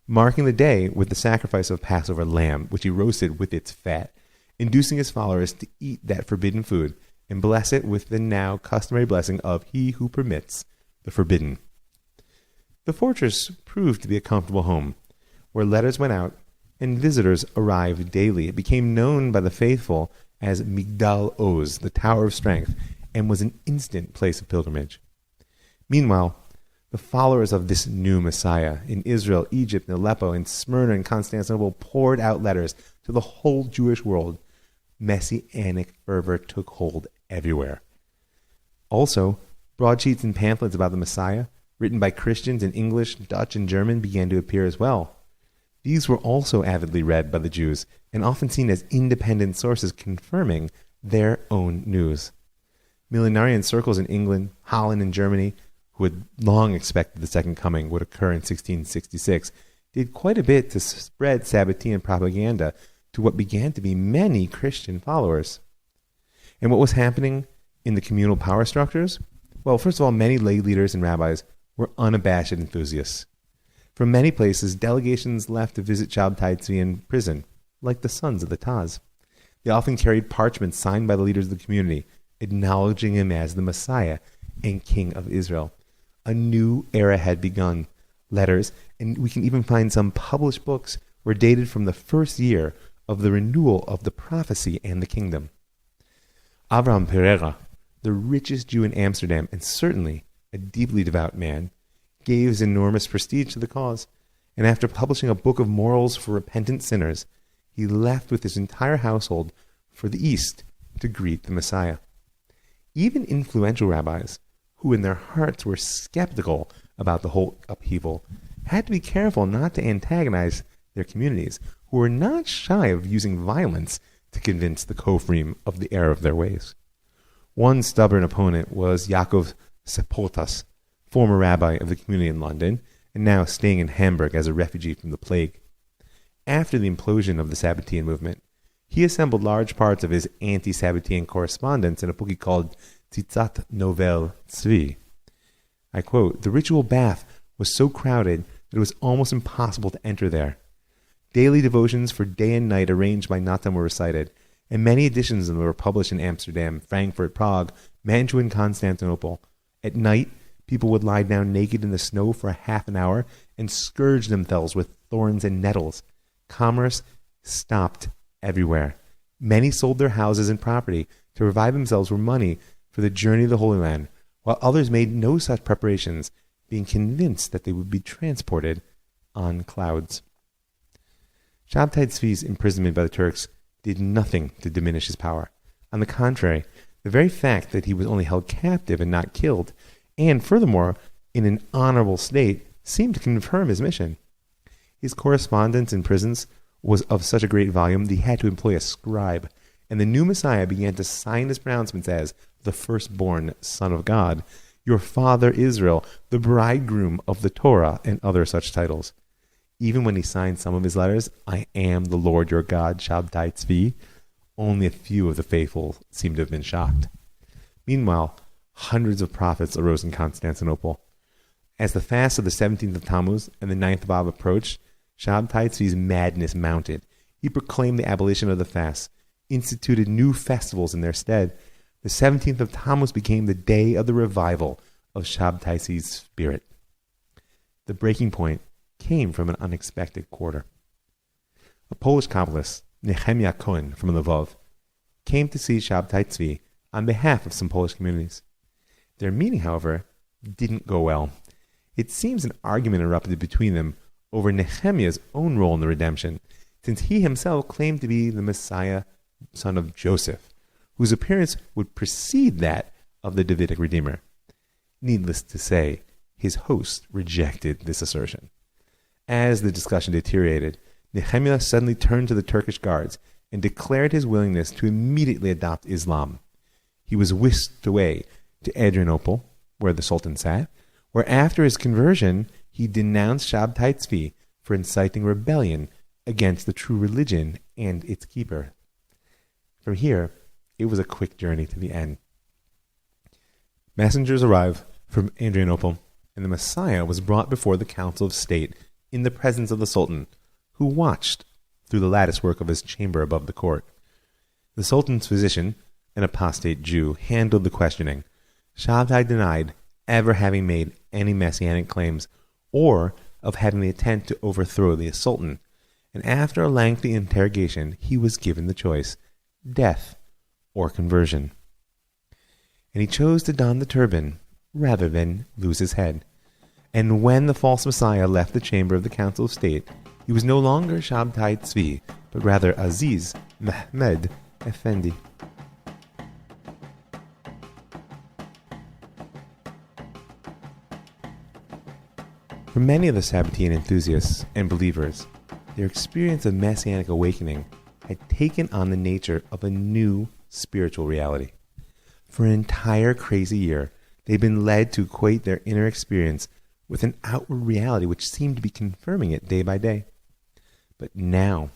marking the day with the sacrifice of Passover lamb, which he roasted with its fat, inducing his followers to eat that forbidden food and bless it with the now customary blessing of he who permits the forbidden. The fortress proved to be a comfortable home, where letters went out and visitors arrived daily. It became known by the faithful as Migdal Oz, the Tower of Strength, and was an instant place of pilgrimage. Meanwhile, the followers of this new Messiah in Israel, Egypt, and Aleppo, and Smyrna, and Constantinople poured out letters to the whole Jewish world. Messianic fervor took hold everywhere. Also, broadsheets and pamphlets about the Messiah, written by Christians in English, Dutch, and German, began to appear as well. These were also avidly read by the Jews and often seen as independent sources confirming their own news. Millenarian circles in England, Holland, and Germany, who had long expected the second coming would occur in 1666, did quite a bit to spread Sabbatean propaganda to what began to be many Christian followers. And what was happening in the communal power structures? Well, first of all, many lay leaders and rabbis were unabashed enthusiasts. From many places, delegations left to visit Shabtai Tzvi in prison, like the sons of the TAZ. They often carried parchments signed by the leaders of the community, acknowledging him as the Messiah and King of Israel. A new era had begun. Letters, and we can even find some published books, were dated from the first year of the renewal of the prophecy and the kingdom. Abraham Pereira, the richest Jew in Amsterdam and certainly a deeply devout man, gave his enormous prestige to the cause, and after publishing a book of morals for repentant sinners, he left with his entire household for the East to greet the Messiah. Even influential rabbis, who in their hearts were skeptical about the whole upheaval, had to be careful not to antagonize their communities, who were not shy of using violence to convince the Kofrim of the error of their ways. One stubborn opponent was Yaakov Sepotas, former rabbi of the community in London, and now staying in Hamburg as a refugee from the plague. After the implosion of the Shabbetai movement, he assembled large parts of his anti-Shabbetai correspondence in a book he called Tzitzath Novel Tzvi. I quote, "The ritual bath was so crowded that it was almost impossible to enter there. Daily devotions for day and night arranged by Natan were recited, and many editions of them were published in Amsterdam, Frankfurt, Prague, Mantua, and Constantinople. At night, people would lie down naked in the snow for a half an hour and scourge themselves with thorns and nettles. Commerce stopped everywhere. Many sold their houses and property to provide themselves with money for the journey to the Holy Land, while others made no such preparations, being convinced that they would be transported on clouds." Shabtai Tzvi's imprisonment by the Turks did nothing to diminish his power. On the contrary, the very fact that he was only held captive and not killed, and furthermore, in an honorable state, seemed to confirm his mission. His correspondence in prisons was of such a great volume that he had to employ a scribe, and the new Messiah began to sign his pronouncements as the firstborn Son of God, your father Israel, the bridegroom of the Torah, and other such titles. Even when he signed some of his letters, "I am the Lord your God, Shabtai Tzvi," only a few of the faithful seem to have been shocked. Meanwhile, hundreds of prophets arose in Constantinople. As the fast of the 17th of Tammuz and the 9th of Av approached, Shabtai Tzvi's madness mounted. He proclaimed the abolition of the fast, instituted new festivals in their stead. The 17th of Tammuz became the day of the revival of Shabtai Tzvi's spirit. The breaking point came from an unexpected quarter. A Polish Kabbalist, Nehemiah Cohen from Lvov, came to see Shabtai Tzvi on behalf of some Polish communities. Their meeting, however, didn't go well. It seems an argument erupted between them over Nehemiah's own role in the redemption, since he himself claimed to be the Messiah, son of Joseph, whose appearance would precede that of the Davidic Redeemer. Needless to say, his host rejected this assertion. As the discussion deteriorated, Nehemiah suddenly turned to the Turkish guards and declared his willingness to immediately adopt Islam. He was whisked away to Adrianople, where the Sultan sat, where after his conversion, he denounced Shabtai Tzvi for inciting rebellion against the true religion and its keeper. From here, it was a quick journey to the end. Messengers arrived from Adrianople, and the Messiah was brought before the Council of State in the presence of the Sultan, who watched through the latticework of his chamber above the court. The Sultan's physician, an apostate Jew, handled the questioning. Shabtai denied ever having made any messianic claims or of having the intent to overthrow the Sultan, and after a lengthy interrogation, he was given the choice, death or conversion. And he chose to don the turban rather than lose his head. And when the false Messiah left the chamber of the Council of State, he was no longer Shabtai Tzvi, but rather Aziz Mehmed Effendi. For many of the Shabbetai enthusiasts and believers, their experience of messianic awakening had taken on the nature of a new spiritual reality. For an entire crazy year, they'd been led to equate their inner experience with an outward reality which seemed to be confirming it day by day. But now,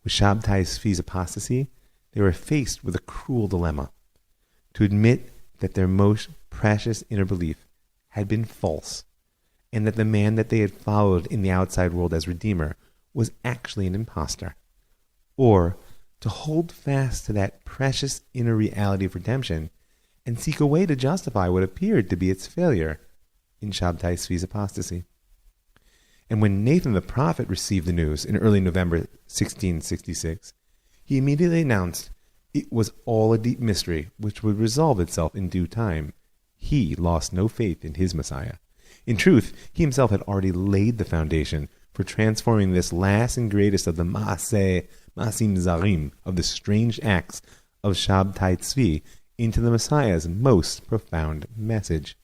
with Shabtai Tzvi's apostasy, they were faced with a cruel dilemma: to admit that their most precious inner belief had been false, and that the man that they had followed in the outside world as Redeemer was actually an impostor, or to hold fast to that precious inner reality of redemption and seek a way to justify what appeared to be its failure in Shabtai Tzvi's apostasy. And when Nathan the prophet received the news in early November 1666, he immediately announced it was all a deep mystery which would resolve itself in due time. He lost no faith in his Messiah. In truth, he himself had already laid the foundation for transforming this last and greatest of the maasim zarim, of the strange acts of Shabtai Tzvi, into the Messiah's most profound message.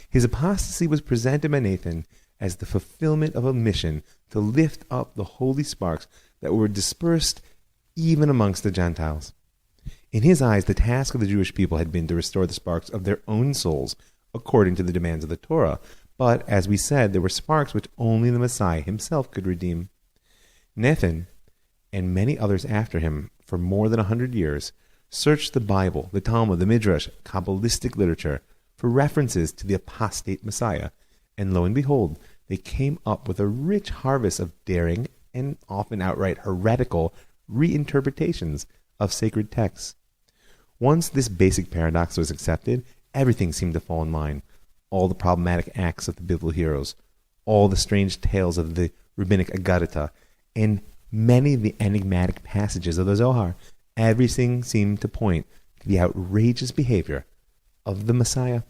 His apostasy was presented by Nathan as the fulfillment of a mission to lift up the holy sparks that were dispersed even amongst the Gentiles. In his eyes, the task of the Jewish people had been to restore the sparks of their own souls according to the demands of the Torah. But, as we said, there were sparks which only the Messiah himself could redeem. Nathan, and many others after him for more than 100 years, searched the Bible, the Talmud, the Midrash, Kabbalistic literature, for references to the apostate Messiah, and lo and behold, they came up with a rich harvest of daring and often outright heretical reinterpretations of sacred texts. Once this basic paradox was accepted, everything seemed to fall in line. All the problematic acts of the biblical heroes, all the strange tales of the rabbinic Agadah, and many of the enigmatic passages of the Zohar, everything seemed to point to the outrageous behavior of the Messiah.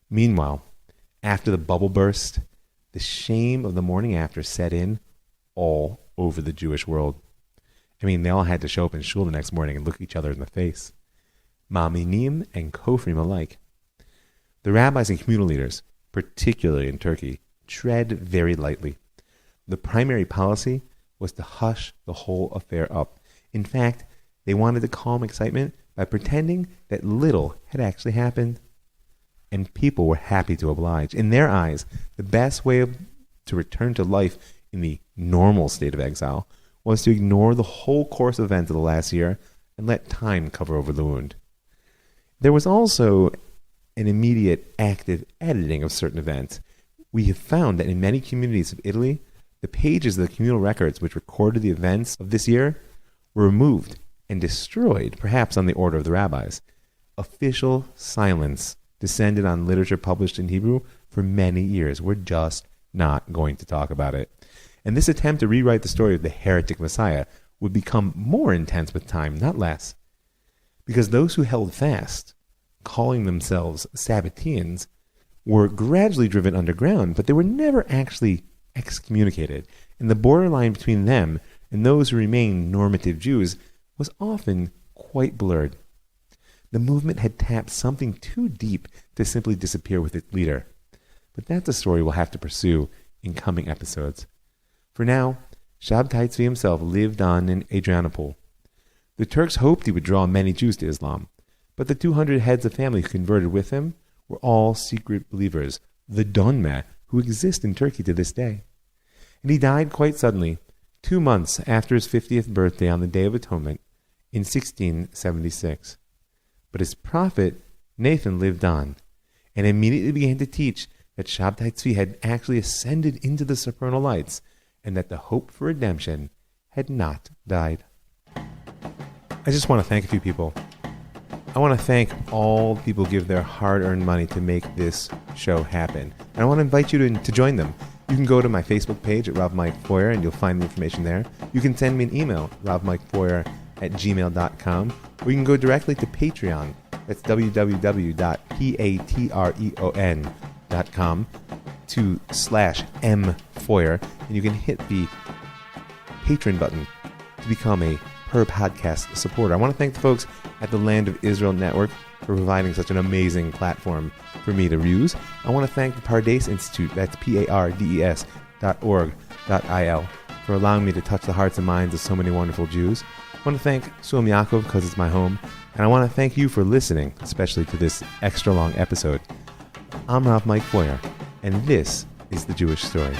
Meanwhile, after the bubble burst, the shame of the morning after set in all over the Jewish world. I mean, they all had to show up in shul the next morning and look each other in the face. Ma'aminim and kofrim alike. The rabbis and communal leaders, particularly in Turkey, tread very lightly. The primary policy was to hush the whole affair up. In fact, they wanted to calm excitement by pretending that little had actually happened. And people were happy to oblige. In their eyes, the best way to return to life in the normal state of exile was to ignore the whole course of events of the last year and let time cover over the wound. There was also an immediate active editing of certain events. We have found that in many communities of Italy, the pages of the communal records which recorded the events of this year were removed and destroyed, perhaps on the order of the rabbis. Official silence descended on literature published in Hebrew for many years. We're just not going to talk about it. And this attempt to rewrite the story of the heretic Messiah would become more intense with time, not less. Because those who held fast, calling themselves Sabbateans, were gradually driven underground, but they were never actually excommunicated. And the borderline between them and those who remained normative Jews was often quite blurred. The movement had tapped something too deep to simply disappear with its leader. But that's a story we'll have to pursue in coming episodes. For now, Shabtai Tzvi himself lived on in Adrianople. The Turks hoped he would draw many Jews to Islam, but the 200 heads of family who converted with him were all secret believers, the Donme, who exist in Turkey to this day. And he died quite suddenly, 2 months after his 50th birthday on the Day of Atonement in 1676. But his prophet, Nathan, lived on, and immediately began to teach that Shabtai Tzvi had actually ascended into the supernal lights, and that the hope for redemption had not died. I just want to thank a few people. I want to thank all people who give their hard-earned money to make this show happen. And I want to invite you to join them. You can go to my Facebook page at Rav Mike Feuer, and you'll find the information there. You can send me an email, ravmikefeuer@gmail.com, or you can go directly to Patreon. That's www.patreon.com /mfeuer, and you can hit the patron button to become a per podcast supporter. I want to thank the folks at the Land of Israel Network for providing such an amazing platform for me to use. I want to thank the Pardes Institute, that's pardes.org.il, for allowing me to touch the hearts and minds of so many wonderful Jews. I want to thank Suam Yaakov because it's my home, and I want to thank you for listening, especially to this extra long episode. I'm Rav Mike Feuer, and this is The Jewish Story.